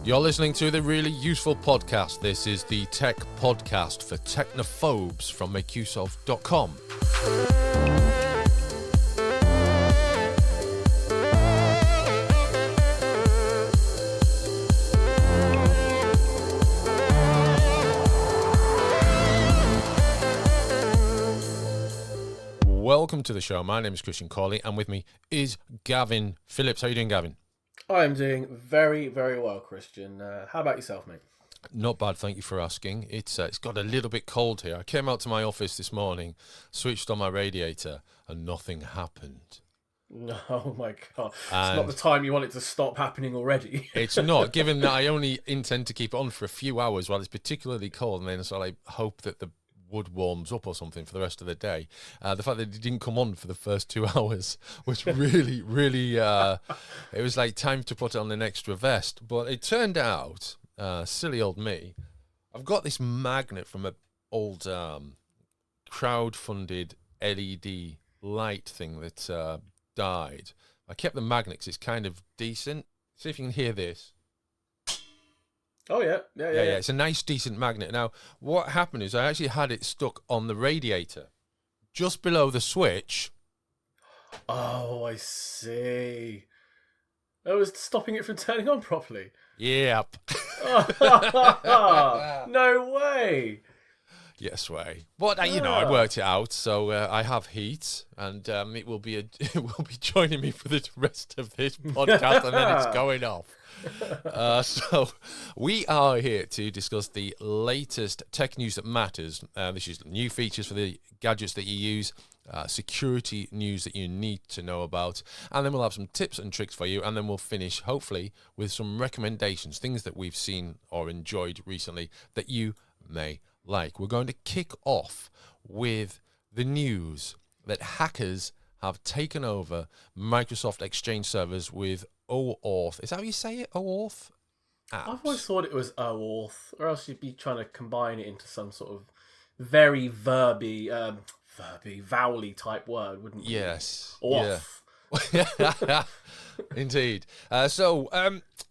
You're listening to the Really Useful Podcast. This is the Tech Podcast for technophobes from makeuseof.com. Welcome to the show. My name is Christian Corley, and with me is Gavin Phillips. How are you doing, Gavin? I'm doing very, very well, Christian. How about yourself, mate? Not bad, thank you for asking. It's got a little bit cold here. I came out to my office this morning, switched on my radiator, and nothing happened. Oh my God. It's not the time you want it to stop happening already. It's not, given that I only intend to keep it on for a few hours while it's particularly cold, and then so I hope that the wood warms up or something for the rest of the day. The fact that it didn't come on for the first 2 hours was really, it was like time to put on an extra vest. But it turned out, silly old me, I've got this magnet from an old crowd-funded LED light thing that died. I kept the magnet because it's kind of decent. See if you can hear this. Oh, yeah. Yeah. It's a nice, decent magnet. Now, what happened is I actually had it stuck on the radiator, just below the switch. Oh, I see. I was stopping it from turning on properly. Yep. No way. Yes way. But I worked it out, so I have heat, and it will be joining me for the rest of this podcast, and then it's going off. So we are here to discuss the latest tech news that matters. This is new features for the gadgets that you use, security news that you need to know about, and then we'll have some tips and tricks for you, and then we'll finish hopefully with some recommendations, things that we've seen or enjoyed recently that you may like. We're going to kick off with the news that hackers have taken over Microsoft Exchange servers with OAuth. Is that how you say it? OAuth? Apps. I've always thought it was OAuth, or else you'd be trying to combine it into some sort of very vowely type word, wouldn't you? Yes. OAuth. Yeah. Indeed. So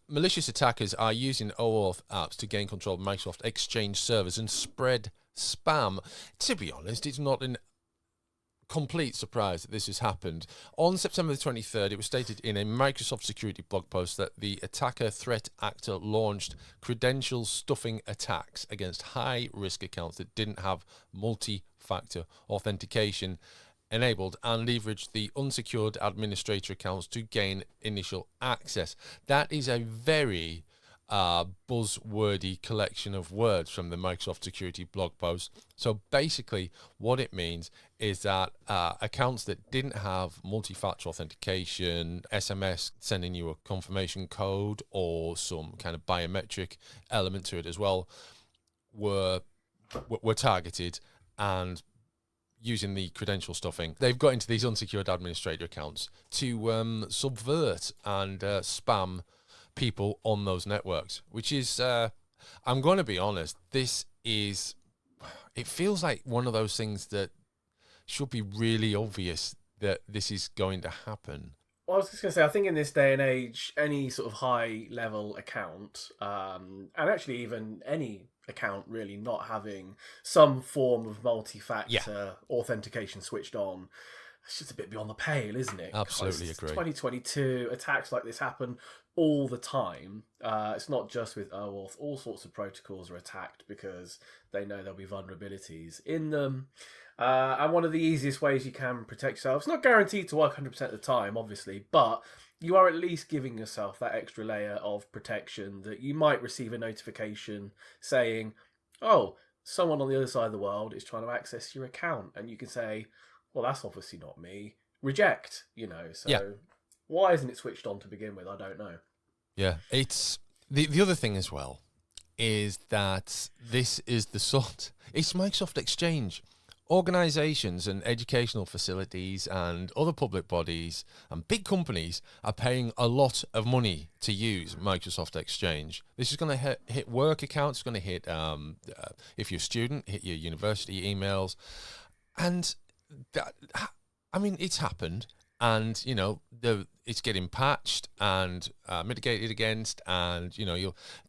malicious attackers are using OAuth apps to gain control of Microsoft Exchange servers and spread spam. To be honest, it's not an complete surprise that this has happened. On September the 23rd, it was stated in a Microsoft security blog post that the attacker threat actor launched credential stuffing attacks against high-risk accounts that didn't have multi-factor authentication enabled and leveraged the unsecured administrator accounts to gain initial access. That is a very buzzwordy collection of words from the Microsoft security blog post. So basically what it means is that accounts that didn't have multi-factor authentication, SMS sending you a confirmation code or some kind of biometric element to it as well, were targeted and using the credential stuffing. They've got into these unsecured administrator accounts to subvert and spam people on those networks, which is, I'm going to be honest, it feels like one of those things that should be really obvious that this is going to happen. Well, I was just going to say, I think in this day and age, any sort of high-level account, and actually even any account really not having some form of multi-factor authentication switched on, it's just a bit beyond the pale, isn't it? Absolutely agree. 2022, attacks like this happen all the time. It's not just with OAuth. All sorts of protocols are attacked because they know there'll be vulnerabilities in them. And one of the easiest ways you can protect yourself, it's not guaranteed to work 100% of the time, obviously, but you are at least giving yourself that extra layer of protection that you might receive a notification saying, oh, someone on the other side of the world is trying to access your account. And you can say, well, that's obviously not me. Reject, So why isn't it switched on to begin with? I don't know. Yeah, it's the other thing as well is that this is it's Microsoft Exchange. Organizations and educational facilities and other public bodies and big companies are paying a lot of money to use Microsoft Exchange. This is going to hit work accounts, it's going to hit, if you're a student, hit your university emails. And that, it's happened. and it's getting patched and mitigated against, and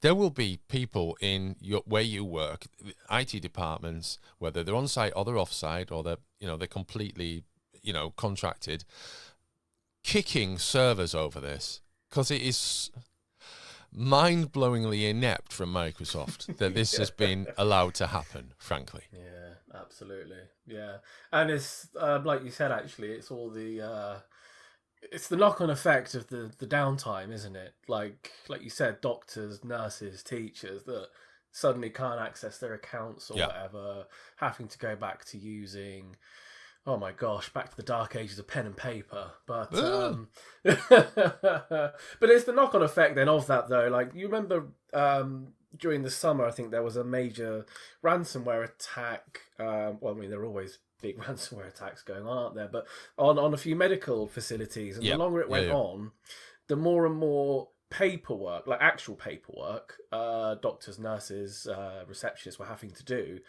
there will be people in where you work, IT departments, whether they're on site or they're off site or they're completely contracted, kicking servers over this because it is mind-blowingly inept from Microsoft that this has been allowed to happen, frankly. Yeah, absolutely. Yeah, and it's like you said, actually, it's all the it's the knock-on effect of the downtime, isn't it? Like you said, doctors, nurses, teachers that suddenly can't access their accounts or whatever, having to go back to using, oh my gosh, back to the dark ages of pen and paper. But but it's the knock-on effect then of that, though. Like, you remember during the summer, I think there was a major ransomware attack. Well, I mean, there are always big ransomware attacks going on, aren't there? But on a few medical facilities, and the longer it went on, the more and more paperwork, like actual paperwork, doctors, nurses, receptionists were having to do,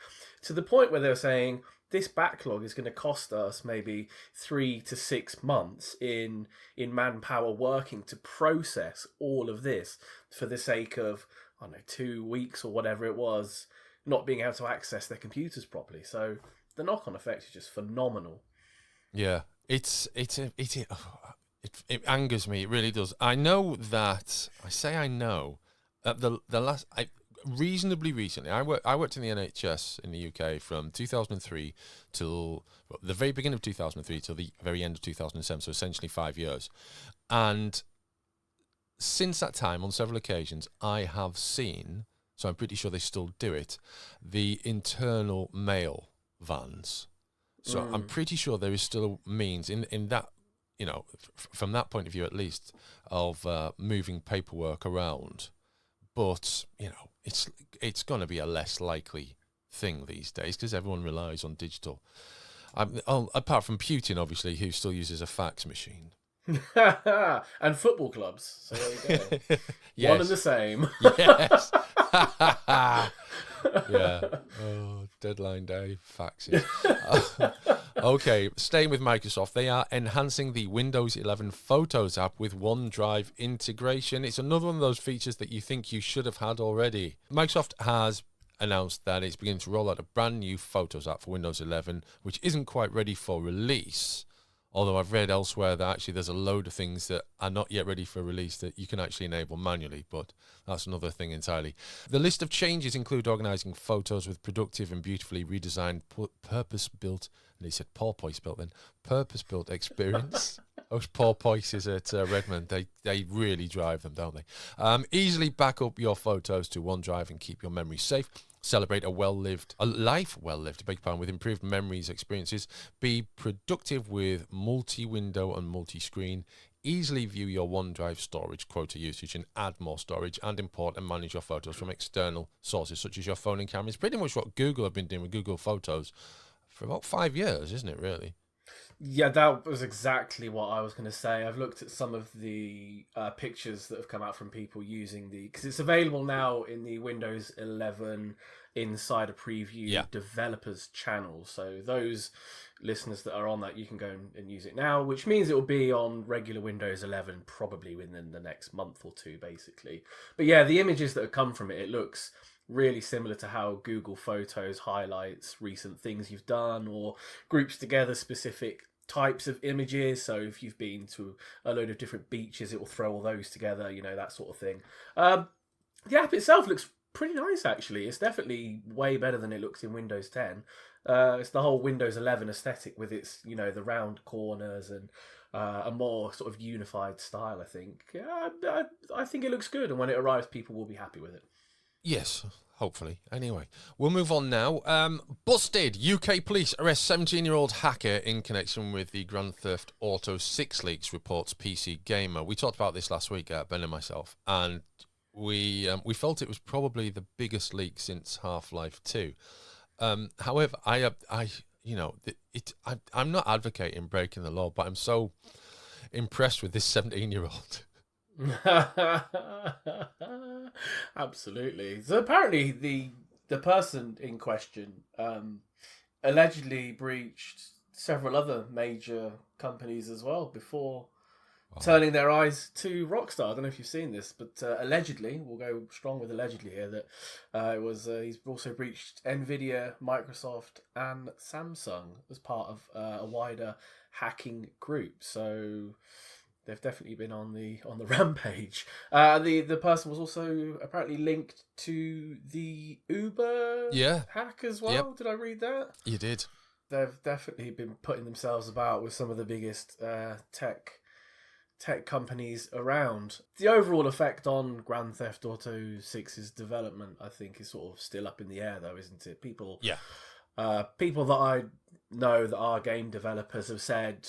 to the point where they were saying this backlog is going to cost us maybe 3 to 6 months in manpower working to process all of this for the sake of, I don't know, 2 weeks or whatever it was, not being able to access their computers properly. So the knock-on effect is just phenomenal. Yeah, it angers me. It really does. I know that reasonably recently. I worked in the NHS in the UK from 2003 till the very beginning of 2003 till the very end of 2007. So essentially 5 years. And since that time, on several occasions, I have seen. So I'm pretty sure they still do it. The internal mail vans. So I'm pretty sure there is still a means in that, from that point of view at least, of moving paperwork around. But it's going to be a less likely thing these days because everyone relies on digital. Apart from Putin, obviously, who still uses a fax machine. And football clubs. So there you go. Yes. One and the same. Yes. Yeah. Oh, deadline day faxes. Okay, staying with Microsoft, they are enhancing the Windows 11 Photos app with OneDrive integration. It's another one of those features that you think you should have had already. Microsoft has announced that it's beginning to roll out a brand new Photos app for Windows 11, which isn't quite ready for release. Although I've read elsewhere that actually there's a load of things that are not yet ready for release that you can actually enable manually, but that's another thing entirely. The list of changes include organising photos with productive and beautifully redesigned, purpose-built, and he said porpoise built then, purpose-built experience. Those porpoises at Redmond, they really drive them, don't they? Easily back up your photos to OneDrive and keep your memories safe. Celebrate a life well lived, with improved memories, experiences. Be productive with multi-window and multi-screen. Easily view your OneDrive storage quota usage and add more storage, and import and manage your photos from external sources such as your phone and camera. It's pretty much what Google have been doing with Google Photos for about 5 years, isn't it, really? Yeah, that was exactly what I was going to say. I've looked at some of the pictures that have come out from people using because it's available now in the Windows 11 Insider Preview developers channel. So those listeners that are on that, you can go and use it now, which means it will be on regular Windows 11 probably within the next month or two, basically. But yeah, the images that have come from it looks really similar to how Google Photos highlights recent things you've done or groups together specific types of images. So if you've been to a load of different beaches, it will throw all those together, that sort of thing. The app itself looks pretty nice, actually. It's definitely way better than it looks in Windows 10. It's the whole Windows 11 aesthetic with its, the round corners and a more sort of unified style, I think. I think it looks good, and when it arrives, people will be happy with it. Yes, hopefully. Anyway, we'll move on now. Busted! UK police arrest 17-year-old hacker in connection with the Grand Theft Auto 6 leaks, reports PC Gamer. We talked about this last week, Ben and myself, and we felt it was probably the biggest leak since Half-Life 2. However, I'm not advocating breaking the law, but I'm so impressed with this 17-year-old. Absolutely. So apparently the person in question allegedly breached several other major companies as well before Wow. turning their eyes to Rockstar. I don't know if you've seen this, but allegedly, we'll go strong with allegedly here, that it was he's also breached Nvidia, Microsoft, and Samsung as part of a wider hacking group. So they've definitely been on the rampage. The person was also apparently linked to the Uber Yeah. hack as well. Yep. Did I read that? You did. They've definitely been putting themselves about with some of the biggest tech companies around. The overall effect on Grand Theft Auto 6's development, I think, is sort of still up in the air, though, isn't it? People that I know that are game developers have said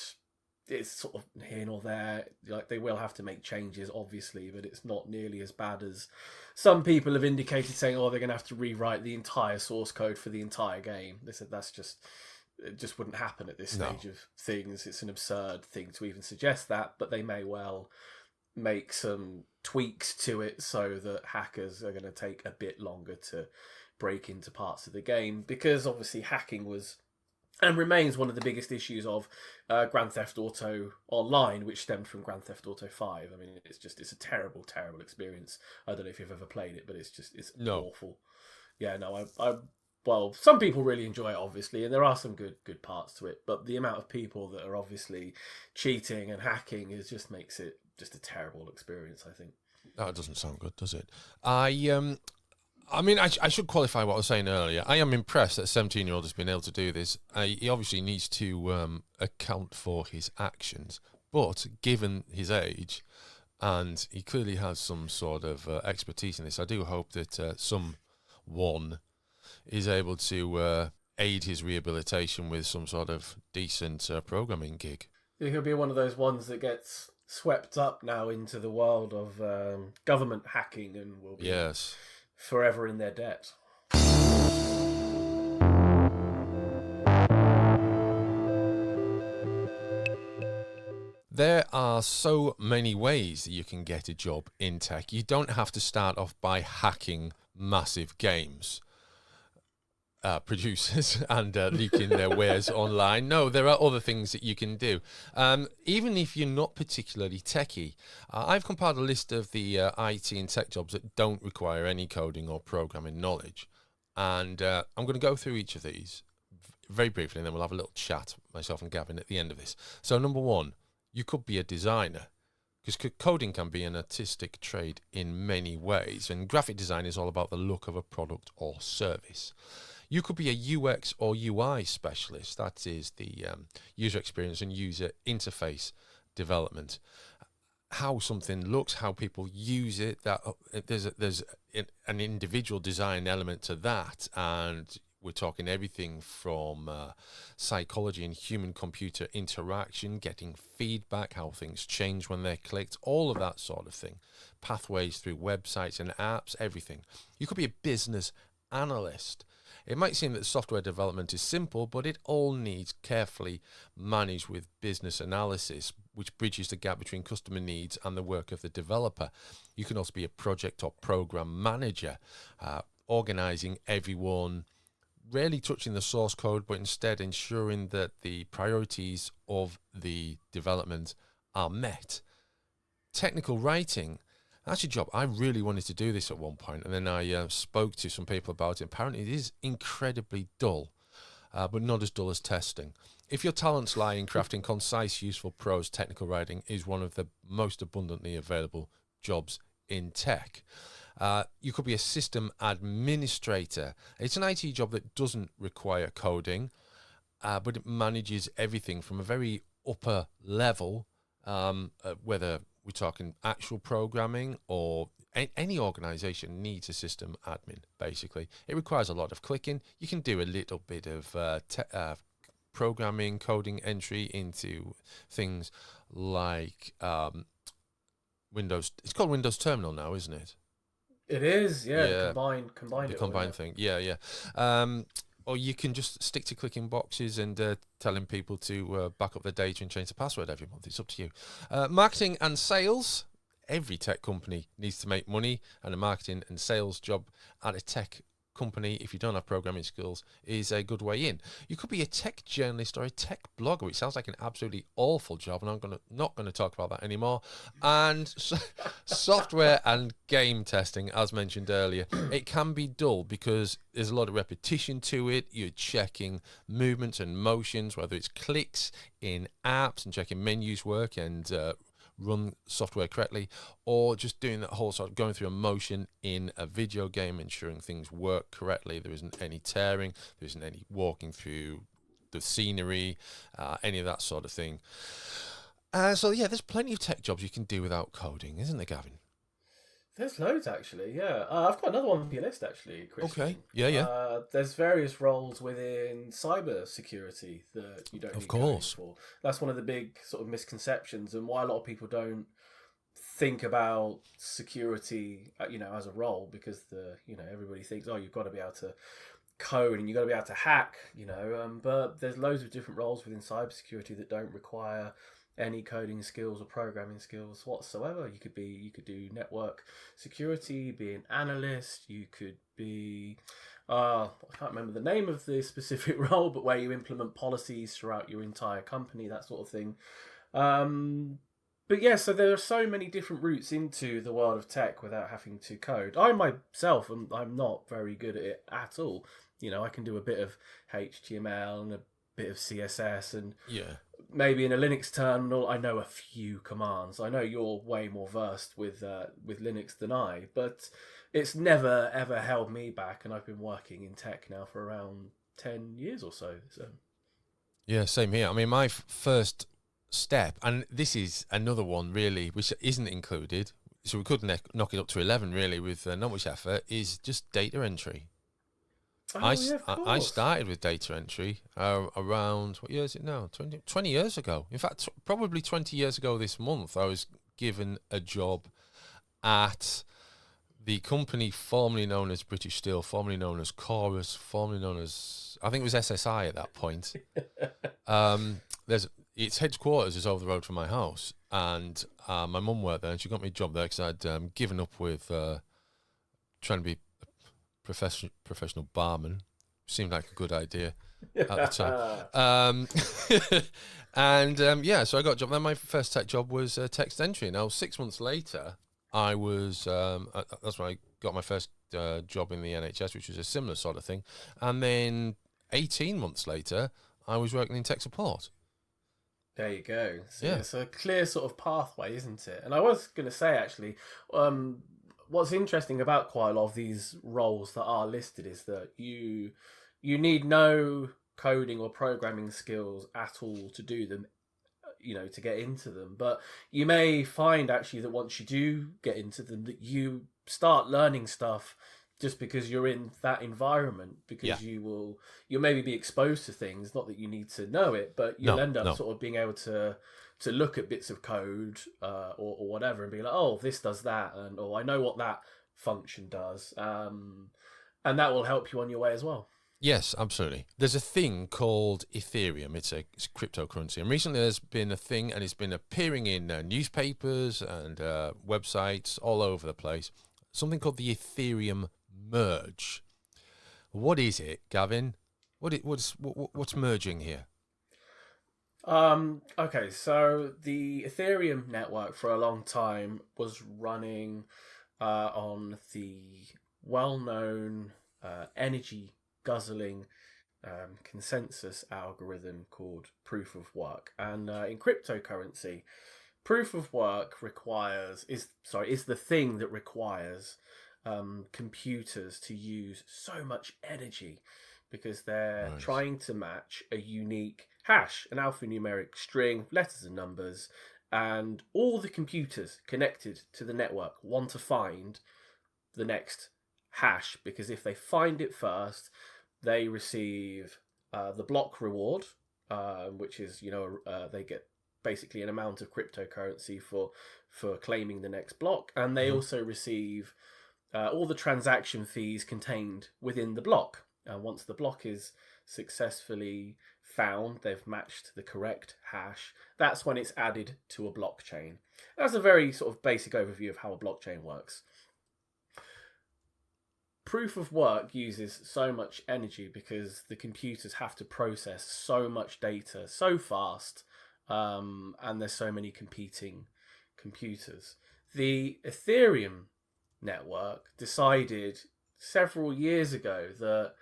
it's sort of here nor there. Like, they will have to make changes, obviously, but it's not nearly as bad as some people have indicated, saying, "Oh, they're going to have to rewrite the entire source code for the entire game." They said it just wouldn't happen at this stage of things. It's an absurd thing to even suggest that, but they may well make some tweaks to it so that hackers are going to take a bit longer to break into parts of the game, because obviously hacking was and remains one of the biggest issues of Grand Theft Auto Online, which stemmed from Grand Theft Auto 5. I mean, it's a terrible, terrible experience. I don't know if you've ever played it, but it's awful. Yeah, no, well, some people really enjoy it, obviously, and there are some good parts to it, but the amount of people that are obviously cheating and hacking just makes it just a terrible experience, I think. That doesn't sound good, does it? I mean, I should qualify what I was saying earlier. I am impressed that a 17-year-old has been able to do this. He obviously needs to account for his actions, but given his age, and he clearly has some sort of expertise in this, I do hope that someone is able to aid his rehabilitation with some sort of decent programming gig. He'll be one of those ones that gets swept up now into the world of government hacking and will be forever in their debt. There are so many ways that you can get a job in tech. You don't have to start off by hacking massive games producers and leaking their wares online. No, there are other things that you can do. Even if you're not particularly techie, I've compiled a list of the IT and tech jobs that don't require any coding or programming knowledge. And I'm going to go through each of these very briefly, and then we'll have a little chat, myself and Gavin, at the end of this. So number one, you could be a designer, because coding can be an artistic trade in many ways, and graphic design is all about the look of a product or service. You could be a UX or UI specialist. That is the user experience and user interface development. How something looks, how people use it. That there's an individual design element to that, and we're talking everything from psychology and human-computer interaction, getting feedback, how things change when they're clicked, all of that sort of thing. Pathways through websites and apps, everything. You could be a business analyst. It might seem that software development is simple, but it all needs carefully managed with business analysis, which bridges the gap between customer needs and the work of the developer. You can also be a project or program manager, organizing everyone, rarely touching the source code, but instead ensuring that the priorities of the development are met. Technical writing. That's a job. I really wanted to do this at one point, and then I spoke to some people about it. Apparently, it is incredibly dull, but not as dull as testing. If your talents lie in crafting concise, useful prose, technical writing is one of the most abundantly available jobs in tech. You could be a system administrator. It's an IT job that doesn't require coding, but it manages everything from a very upper level, whether we're talking actual programming or any organization needs a system admin, basically. It requires a lot of clicking. You can do a little bit of programming, coding entry into things like Windows. It's called Windows Terminal now, isn't it? It is, yeah. Combined. The combined thing, yeah. Or you can just stick to clicking boxes and telling people to back up their data and change the password every month. It's up to you. Marketing and sales. Every tech company needs to make money, and a marketing and sales job at a tech company, if you don't have programming skills, is a good way in. You could be a tech journalist or a tech blogger, which sounds like an absolutely awful job, and not going to talk about that anymore. And software and game testing, as mentioned earlier, it can be dull because there's a lot of repetition to it. You're checking movements and motions, whether it's clicks in apps and checking menus work and run software correctly, or just doing that whole sort of going through a motion in a video game, ensuring things work correctly. There isn't any tearing, there isn't any walking through the scenery, any of that sort of thing. So yeah, there's plenty of tech jobs you can do without coding, isn't there, Gavin? There's loads, actually, yeah. I've got another one on your list, actually, Christian. Okay, yeah. There's various roles within cyber security that you don't need coding for. That's one of the big sort of misconceptions, and why a lot of people don't think about security, as a role, because everybody thinks, oh, you've got to be able to code and you've got to be able to hack, but there's loads of different roles within cybersecurity that don't require any coding skills or programming skills whatsoever. You could do network security, be an analyst. You could be, I can't remember the name of the specific role, but where you implement policies throughout your entire company, that sort of thing. But yeah, so there are so many different routes into the world of tech without having to code. I myself, I'm not very good at it at all. I can do a bit of HTML and a bit of CSS and maybe in a Linux terminal, I know a few commands. I know you're way more versed with Linux than I, but it's never ever held me back, and I've been working in tech now for around 10 years or so. Yeah, same here. I mean, my first step, and this is another one really, which isn't included, so we could knock it up to 11 really with not much effort, is just data entry. I started with data entry around, what year is it now? 20 years ago. In fact, probably 20 years ago this month, I was given a job at the company formerly known as British Steel, formerly known as Chorus, formerly known as, I think it was SSI at that point. Its headquarters is over the road from my house, and my mum worked there, and she got me a job there because I'd given up with trying to be professional barman. Seemed like a good idea at the time. So I got a job. Then my first tech job was text entry. Now 6 months later, I was that's when I got my first job in the NHS, which was a similar sort of thing. And then 18 months later, I was working in tech support. There you go. So it's a clear sort of pathway, isn't it? And I was going to say, actually, what's interesting about quite a lot of these roles that are listed is that you need no coding or programming skills at all to do them, to get into them. But you may find actually that once you do get into them, that you start learning stuff just because you're in that environment, because you'll maybe be exposed to things, not that you need to know it, but you'll end up sort of being able to look at bits of code or whatever and be like, oh, this does that, and I know what that function does, and that will help you on your way as well. Yes, absolutely. There's a thing called Ethereum. It's a cryptocurrency, and recently there's been a thing, and it's been appearing in newspapers and websites all over the place. Something called the Ethereum Merge. What is it, Gavin? What's merging here? Okay, so the Ethereum network for a long time was running on the well-known energy guzzling consensus algorithm called proof of work. And in cryptocurrency, proof of work is the thing that requires computers to use so much energy, because they're trying to match a unique hash, an alphanumeric string, letters and numbers, and all the computers connected to the network want to find the next hash, because if they find it first, they receive the block reward, which is, they get basically an amount of cryptocurrency for claiming the next block, and they also receive all the transaction fees contained within the block. Once the block is successfully found, they've matched the correct hash, that's when it's added to a blockchain. That's a very sort of basic overview of how a blockchain works. proof of work uses so much energy because the computers have to process so much data so fast, and there's so many competing computers. The Ethereum network decided several years ago that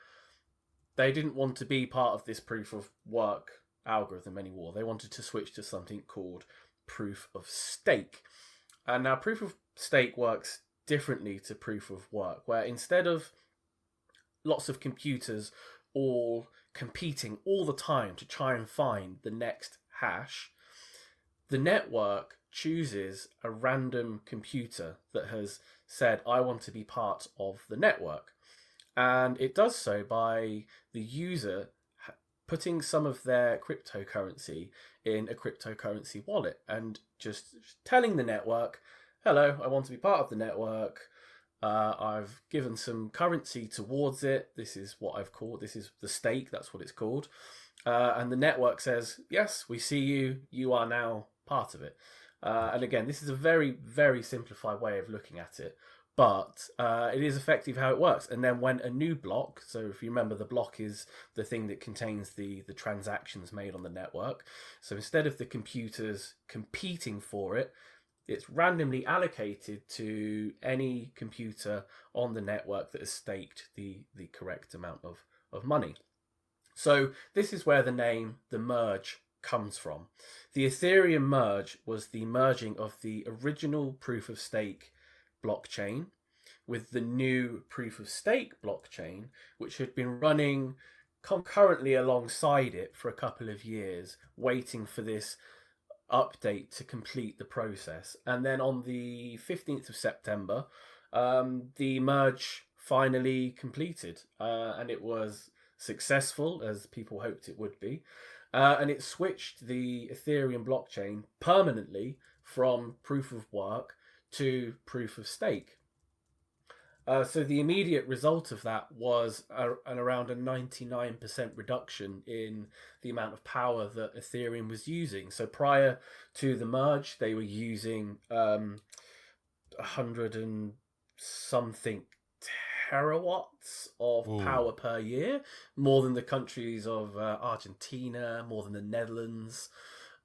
they didn't want to be part of this proof of work algorithm anymore. They wanted to switch to something called proof of stake. And now proof of stake works differently to proof of work, where instead of lots of computers all competing all the time to try and find the next hash, the network chooses a random computer that has said, I want to be part of the network. And it does so by the user putting some of their cryptocurrency in a cryptocurrency wallet and just telling the network, hello, I want to be part of the network. I've given some currency towards it. This is what I've called, this is the stake, that's what it's called. And the network says, yes, we see you, you are now part of it. And again, this is a very, very simplified way of looking at it, but it is effective how it works. And then when a new block, so if you remember, the block is the thing that contains the transactions made on the network. So instead of the computers competing for it, it's randomly allocated to any computer on the network that has staked the correct amount of money. So this is where the name, the merge, comes from. The Ethereum Merge was the merging of the original proof of stake blockchain with the new proof of stake blockchain, which had been running concurrently alongside it for a couple of years, waiting for this update to complete the process. And then on the 15th of September, the merge finally completed, and it was successful, as people hoped it would be. And it switched the Ethereum blockchain permanently from proof of work to proof of stake. So the immediate result of that was around a 99% reduction in the amount of power that Ethereum was using. So prior to the merge, they were using 100 and something terawatts of power per year, more than the countries of Argentina, more than the Netherlands.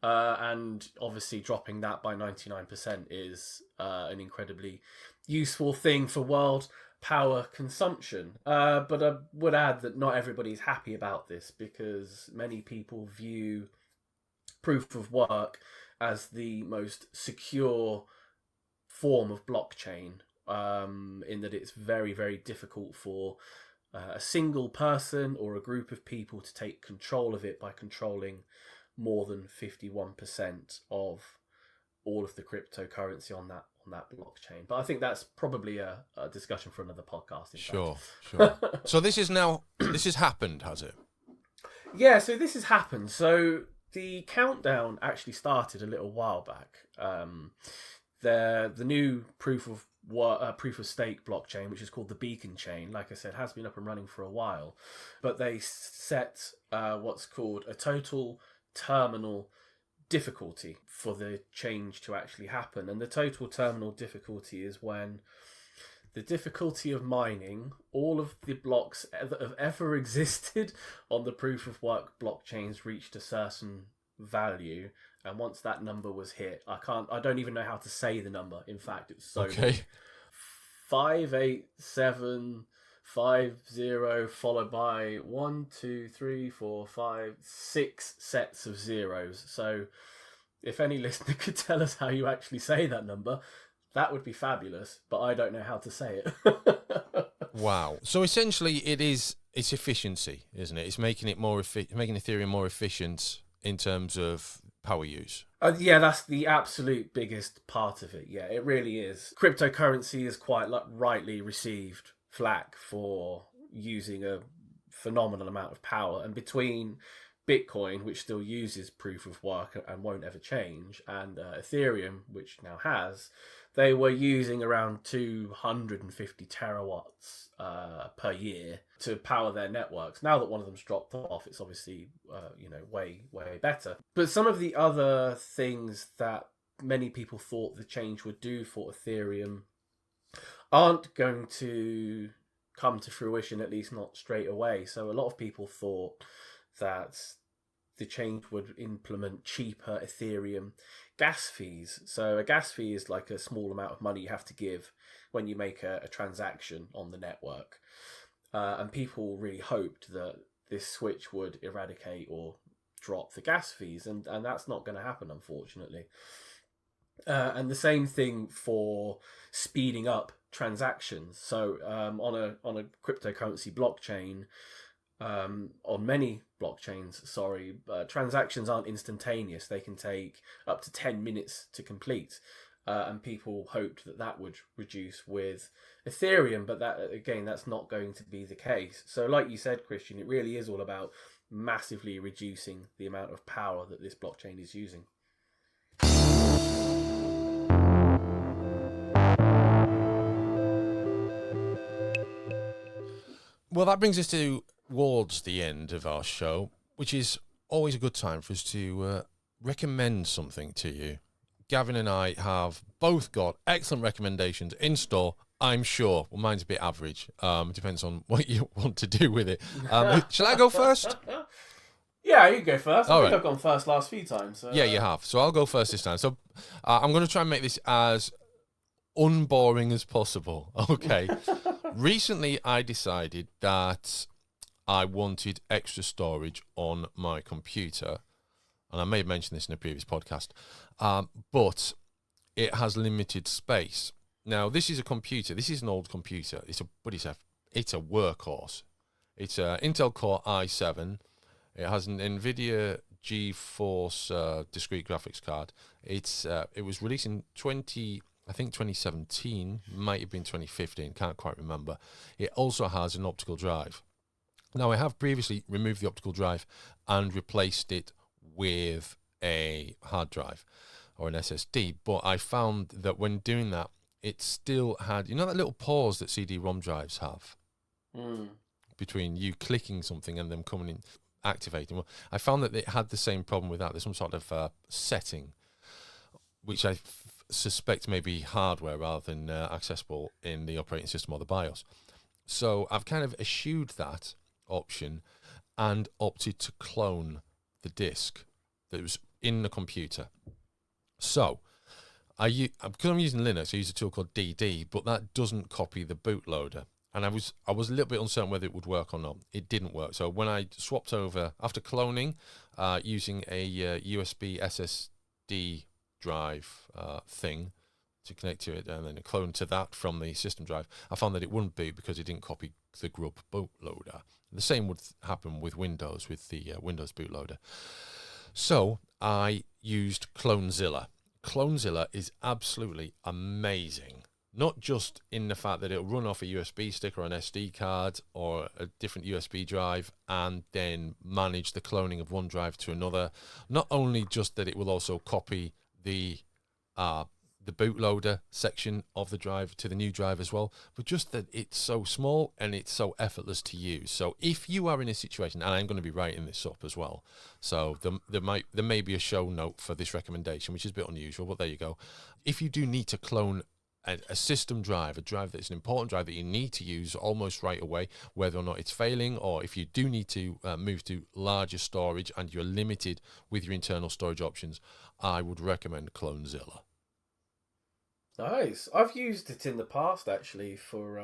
And obviously dropping that by 99% is an incredibly useful thing for world power consumption. But I would add that not everybody's happy about this, because many people view proof of work as the most secure form of blockchain, in that it's very, very difficult for a single person or a group of people to take control of it by controlling more than 51% of all of the cryptocurrency on that blockchain. But I think that's probably a discussion for another podcast. Sure. So this has happened, has it? Yeah, so this has happened. So the countdown actually started a little while back. The new proof of stake blockchain, which is called the Beacon chain, like I said, has been up and running for a while, but they set what's called a total terminal difficulty for the change to actually happen. And the total terminal difficulty is when the difficulty of mining all of the blocks that have ever existed on the proof of work blockchains reached a certain value. And once that number was hit, I don't even know how to say the number. In fact, it's so big. 58750 followed by 1, 2, 3, 4, 5, 6 sets of zeros. So if any listener could tell us how you actually say that number, that would be fabulous, but I don't know how to say it. Wow. So essentially it's efficiency, isn't it? It's making it making Ethereum more efficient in terms of power use. Yeah, that's the absolute biggest part of it. Yeah, it really is. Cryptocurrency is quite rightly received flack for using a phenomenal amount of power, and between Bitcoin, which still uses proof of work and won't ever change, and Ethereum, which now has, they were using around 250 terawatts per year to power their networks. Now that one of them's dropped off, it's obviously way better. But some of the other things that many people thought the change would do for Ethereum aren't going to come to fruition, at least not straight away. So a lot of people thought that the change would implement cheaper Ethereum gas fees. So a gas fee is like a small amount of money you have to give when you make a transaction on the network. And people really hoped that this switch would eradicate or drop the gas fees, and that's not going to happen, unfortunately. And the same thing for speeding up transactions. So on a cryptocurrency blockchain, on many blockchains, transactions aren't instantaneous. They can take up to 10 minutes to complete. And people hoped that that would reduce with Ethereum, but that's not going to be the case. So like you said, Christian, it really is all about massively reducing the amount of power that this blockchain is using. Well, that brings us towards the end of our show, which is always a good time for us to recommend something to you. Gavin and I have both got excellent recommendations in store, I'm sure. Well, mine's a bit average. Depends on what you want to do with it. Shall I go first? Yeah, you go first. I think right. I've gone first last few times. So, yeah, you have. So I'll go first this time. So I'm going to try and make this as unboring as possible. Okay. Recently, I decided that I wanted extra storage on my computer. And I may have mentioned this in a previous podcast. But it has limited space. Now, this is a computer. This is an old computer. It's a workhorse. It's an Intel Core i7. It has an NVIDIA GeForce discrete graphics card. It was released in 2017, might have been 2015, can't quite remember. It also has an optical drive. Now, I have previously removed the optical drive and replaced it with a hard drive or an SSD, but I found that when doing that, it still had, that little pause that CD-ROM drives have between you clicking something and them coming in, activating. Well, I found that it had the same problem with that. There's some sort of setting, which I suspect may be hardware rather than accessible in the operating system or the BIOS. So I've kind of eschewed that option and opted to clone the disk that was in the computer. So because I'm using Linux, I use a tool called DD, but that doesn't copy the bootloader. And I was a little bit uncertain whether it would work or not. It didn't work. So when I swapped over after cloning, using a USB SSD drive thing to connect to it, and then a clone to that from the system drive, I found that it wouldn't boot because it didn't copy the grub bootloader. The same would happen with Windows, with the Windows bootloader. So I used CloneZilla. CloneZilla is absolutely amazing. Not just in the fact that it'll run off a USB stick or an SD card or a different USB drive and then manage the cloning of one drive to another. Not only just that it will also copy the bootloader section of the drive to the new drive as well, but just that it's so small and it's so effortless to use. So if you are in a situation, and I'm going to be writing this up as well, so there may be a show note for this recommendation, which is a bit unusual, but there you go. If you do need to clone a system drive, a drive that's an important drive that you need to use almost right away, whether or not it's failing, or if you do need to move to larger storage and you're limited with your internal storage options, I would recommend CloneZilla. Nice. I've used it in the past actually for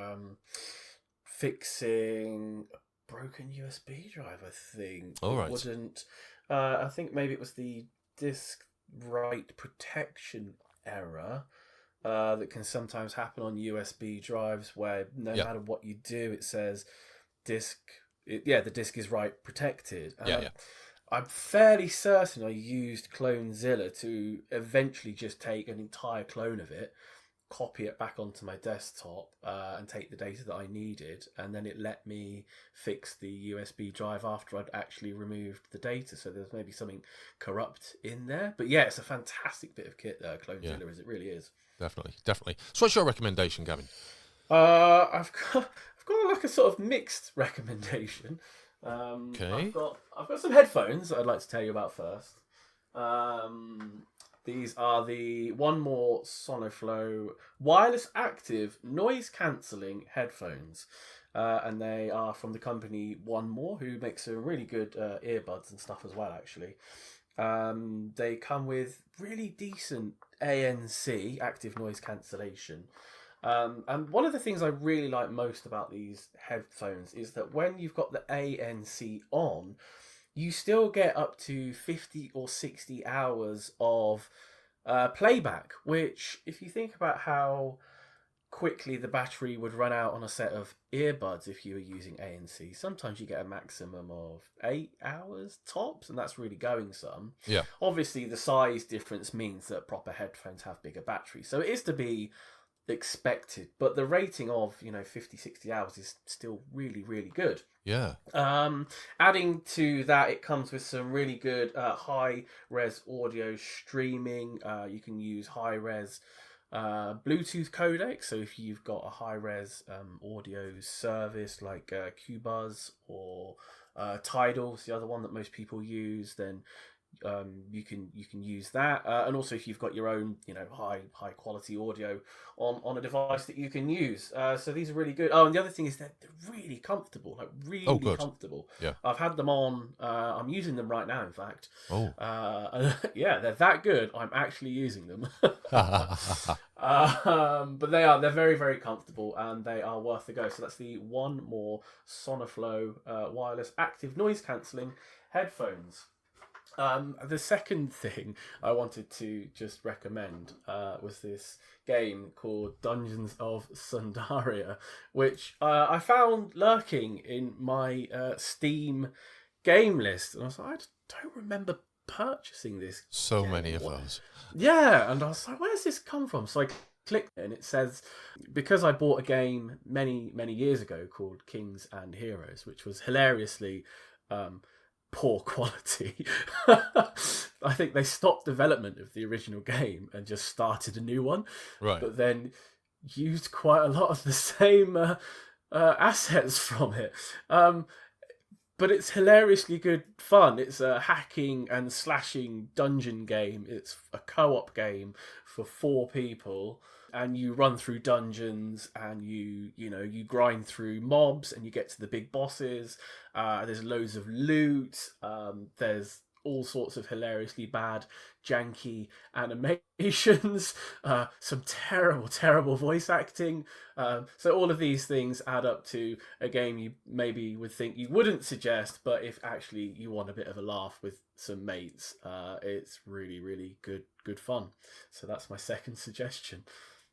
fixing a broken USB drive. I think I think maybe it was the disk write protection error that can sometimes happen on USB drives, where no matter what you do, it says the disk is write protected. I'm fairly certain I used CloneZilla to eventually just take an entire clone of it, copy it back onto my desktop, and take the data that I needed, and then it let me fix the USB drive after I'd actually removed the data. So there's maybe something corrupt in there. But yeah, it's a fantastic bit of kit there, CloneZilla, as it really is. Definitely. So what's your recommendation, Gavin? I've got like a sort of mixed recommendation. Okay. I've got some headphones that I'd like to tell you about first. These are the One More Sonoflow wireless active noise cancelling headphones. and they are from the company One More, who makes some really good earbuds and stuff as well, actually. They come with really decent ANC, active noise cancellation. And one of the things I really like most about these headphones is that when you've got the ANC on, you still get up to 50 or 60 hours of playback, which, if you think about how quickly the battery would run out on a set of earbuds if you were using ANC, sometimes you get a maximum of 8 hours tops, and that's really going some. Yeah. Obviously, the size difference means that proper headphones have bigger batteries, so it is to be expected, but the rating of 50, 60 hours is still really, really good. Yeah. Adding to that, it comes with some really good high res audio streaming. You can use high res Bluetooth codec, so if you've got a high res audio service like Qbuzz or Tidal's the other one that most people use, then you can use that, and also if you've got your own high quality audio on a device that you can use. So these are really good. Oh, and the other thing is they're really comfortable, like really comfortable. Yeah, I've had them on. I'm using them right now, in fact. Oh. Yeah, they're that good. I'm actually using them. But they're very, very comfortable, and they are worth the go. So that's the One More Sonoflow wireless active noise cancelling headphones. The second thing I wanted to just recommend was this game called Dungeons of Sundaria, which I found lurking in my Steam game list. And I was like, I don't remember purchasing this. So game. many of those. Yeah, and I was like, where's this come from? So I clicked it, and it says, because I bought a game many, many years ago called Kings and Heroes, which was hilariously poor quality. I think they stopped development of the original game and just started a new one. Right. But then used quite a lot of the same assets from it. But it's hilariously good fun. It's a hacking and slashing dungeon game. It's a co-op game for 4 people. And you run through dungeons, and you grind through mobs, and you get to the big bosses. There's loads of loot. There's all sorts of hilariously bad, janky animations. Some terrible, terrible voice acting. So all of these things add up to a game you maybe would think you wouldn't suggest, but if actually you want a bit of a laugh with some mates, it's really, really good fun. So that's my second suggestion.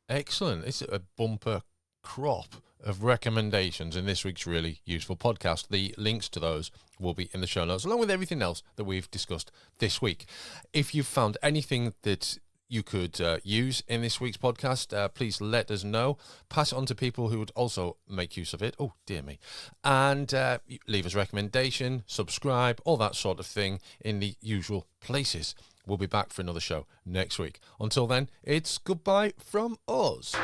Excellent. It's a bumper crop of recommendations in this week's really useful podcast. The links to those will be in the show notes, along with everything else that we've discussed this week. If you've found anything that you could use in this week's podcast, please let us know. Pass it on to people who would also make use of it. Oh, dear me. And leave us a recommendation, subscribe, all that sort of thing in the usual places. We'll be back for another show next week. Until then, it's goodbye from us.